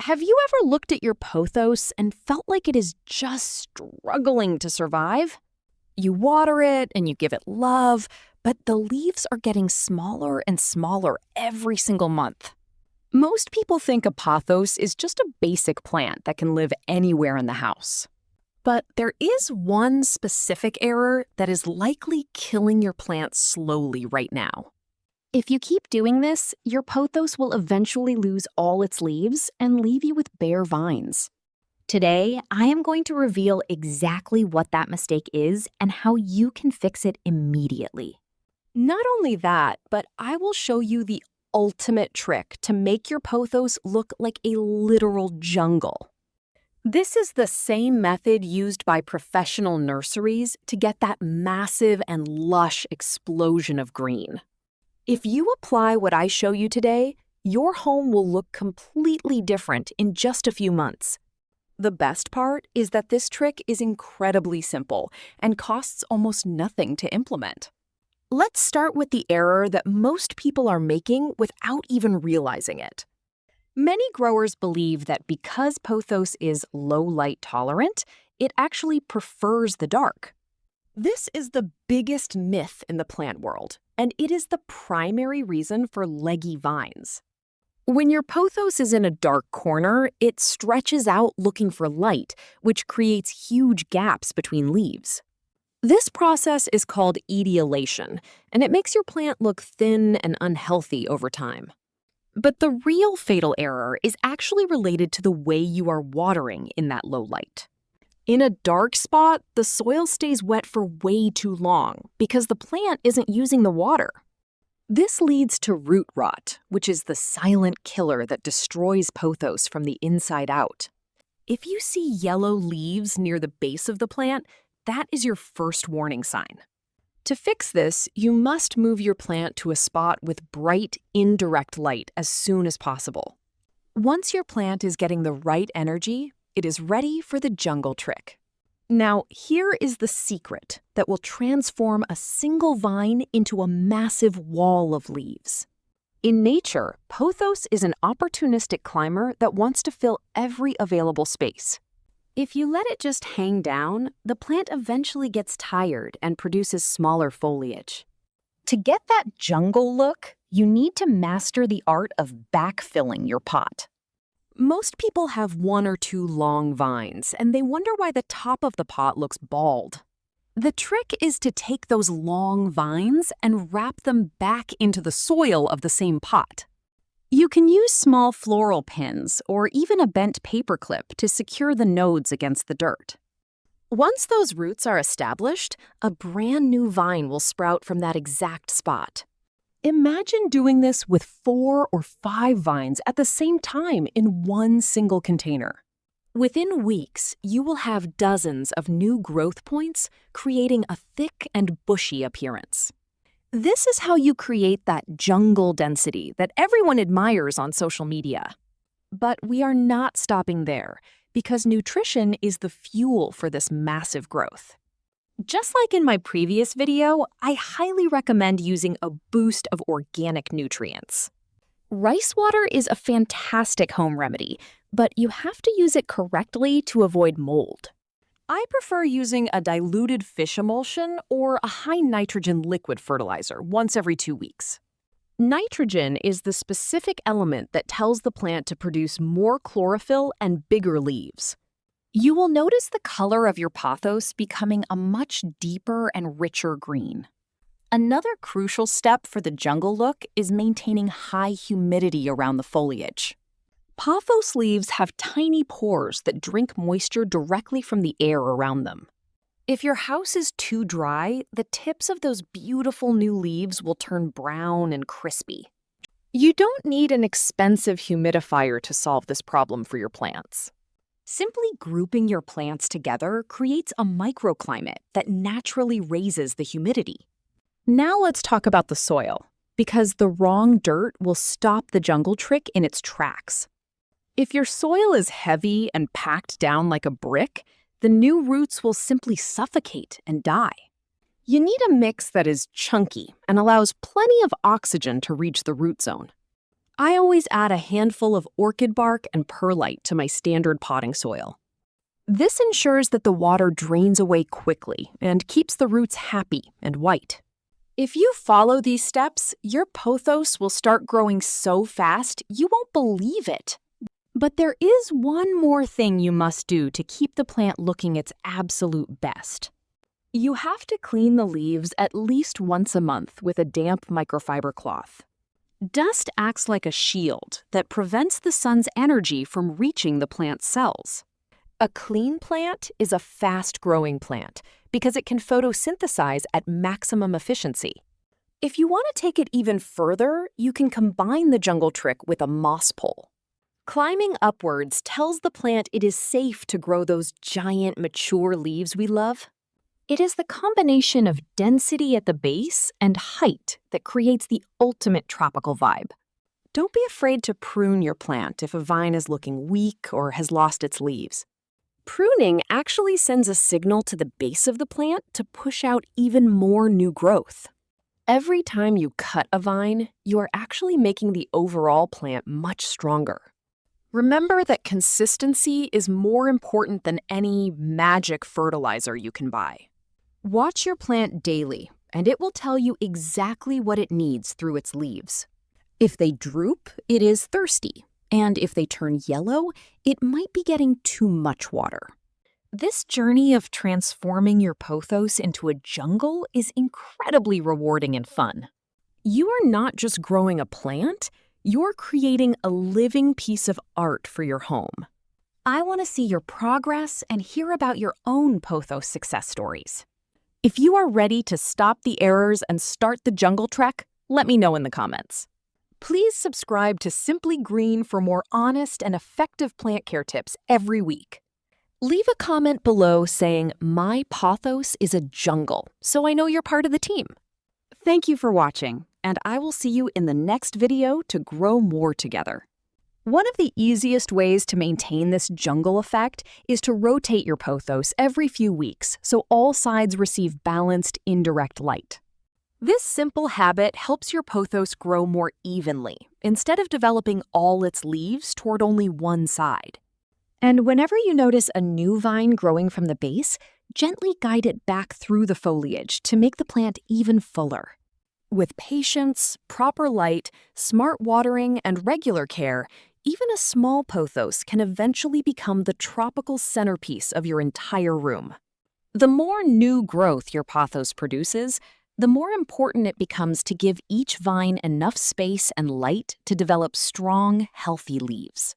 Have you ever looked at your pothos and felt like it is just struggling to survive? You water it and you give it love, but the leaves are getting smaller and smaller every single month. Most people think a pothos is just a basic plant that can live anywhere in the house. But there is one specific error that is likely killing your plant slowly right now. If you keep doing this, your pothos will eventually lose all its leaves and leave you with bare vines. Today, I am going to reveal exactly what that mistake is and how you can fix it immediately. Not only that, but I will show you the ultimate trick to make your pothos look like a literal jungle. This is the same method used by professional nurseries to get that massive and lush explosion of green. If you apply what I show you today, your home will look completely different in just a few months. The best part is that this trick is incredibly simple and costs almost nothing to implement. Let's start with the error that most people are making without even realizing it. Many growers believe that because pothos is low light tolerant, it actually prefers the dark. This is the biggest myth in the plant world, and it is the primary reason for leggy vines. When your pothos is in a dark corner, it stretches out looking for light, which creates huge gaps between leaves. This process is called etiolation, and it makes your plant look thin and unhealthy over time. But the real fatal error is actually related to the way you are watering in that low light. In a dark spot, the soil stays wet for way too long because the plant isn't using the water. This leads to root rot, which is the silent killer that destroys pothos from the inside out. If you see yellow leaves near the base of the plant, that is your first warning sign. To fix this, you must move your plant to a spot with bright, indirect light as soon as possible. Once your plant is getting the right energy, it is ready for the jungle trick. Now, here is the secret that will transform a single vine into a massive wall of leaves. In nature, pothos is an opportunistic climber that wants to fill every available space. If you let it just hang down, the plant eventually gets tired and produces smaller foliage. To get that jungle look, you need to master the art of backfilling your pot. Most people have one or two long vines, and they wonder why the top of the pot looks bald. The trick is to take those long vines and wrap them back into the soil of the same pot. You can use small floral pins or even a bent paper clip to secure the nodes against the dirt. Once those roots are established, a brand new vine will sprout from that exact spot. Imagine doing this with 4 or 5 vines at the same time in one single container. Within weeks, you will have dozens of new growth points, creating a thick and bushy appearance. This is how you create that jungle density that everyone admires on social media. But we are not stopping there, because nutrition is the fuel for this massive growth. Just like in my previous video, I highly recommend using a boost of organic nutrients. Rice water is a fantastic home remedy, but you have to use it correctly to avoid mold. I prefer using a diluted fish emulsion or a high-nitrogen liquid fertilizer once every 2 weeks. Nitrogen is the specific element that tells the plant to produce more chlorophyll and bigger leaves. You will notice the color of your pothos becoming a much deeper and richer green. Another crucial step for the jungle look is maintaining high humidity around the foliage. Pothos leaves have tiny pores that drink moisture directly from the air around them. If your house is too dry, the tips of those beautiful new leaves will turn brown and crispy. You don't need an expensive humidifier to solve this problem for your plants. Simply grouping your plants together creates a microclimate that naturally raises the humidity. Now let's talk about the soil, because the wrong dirt will stop the jungle trick in its tracks. If your soil is heavy and packed down like a brick, the new roots will simply suffocate and die. You need a mix that is chunky and allows plenty of oxygen to reach the root zone. I always add a handful of orchid bark and perlite to my standard potting soil. This ensures that the water drains away quickly and keeps the roots happy and white. If you follow these steps, your pothos will start growing so fast you won't believe it. But there is one more thing you must do to keep the plant looking its absolute best. You have to clean the leaves at least once a month with a damp microfiber cloth. Dust acts like a shield that prevents the sun's energy from reaching the plant's cells. A clean plant is a fast-growing plant because it can photosynthesize at maximum efficiency. If you want to take it even further, you can combine the jungle trick with a moss pole. Climbing upwards tells the plant it is safe to grow those giant mature leaves we love. It is the combination of density at the base and height that creates the ultimate tropical vibe. Don't be afraid to prune your plant if a vine is looking weak or has lost its leaves. Pruning actually sends a signal to the base of the plant to push out even more new growth. Every time you cut a vine, you are actually making the overall plant much stronger. Remember that consistency is more important than any magic fertilizer you can buy. Watch your plant daily, and it will tell you exactly what it needs through its leaves. If they droop, it is thirsty, and if they turn yellow, it might be getting too much water. This journey of transforming your pothos into a jungle is incredibly rewarding and fun. You are not just growing a plant, you're creating a living piece of art for your home. I want to see your progress and hear about your own pothos success stories. If you are ready to stop the errors and start the jungle trek, let me know in the comments. Please subscribe to Simply Green for more honest and effective plant care tips every week. Leave a comment below saying, "My pothos is a jungle," so I know you're part of the team. Thank you for watching, and I will see you in the next video to grow more together. One of the easiest ways to maintain this jungle effect is to rotate your pothos every few weeks so all sides receive balanced indirect light. This simple habit helps your pothos grow more evenly instead of developing all its leaves toward only one side. And whenever you notice a new vine growing from the base, gently guide it back through the foliage to make the plant even fuller. With patience, proper light, smart watering, and regular care, even a small pothos can eventually become the tropical centerpiece of your entire room. The more new growth your pothos produces, the more important it becomes to give each vine enough space and light to develop strong, healthy leaves.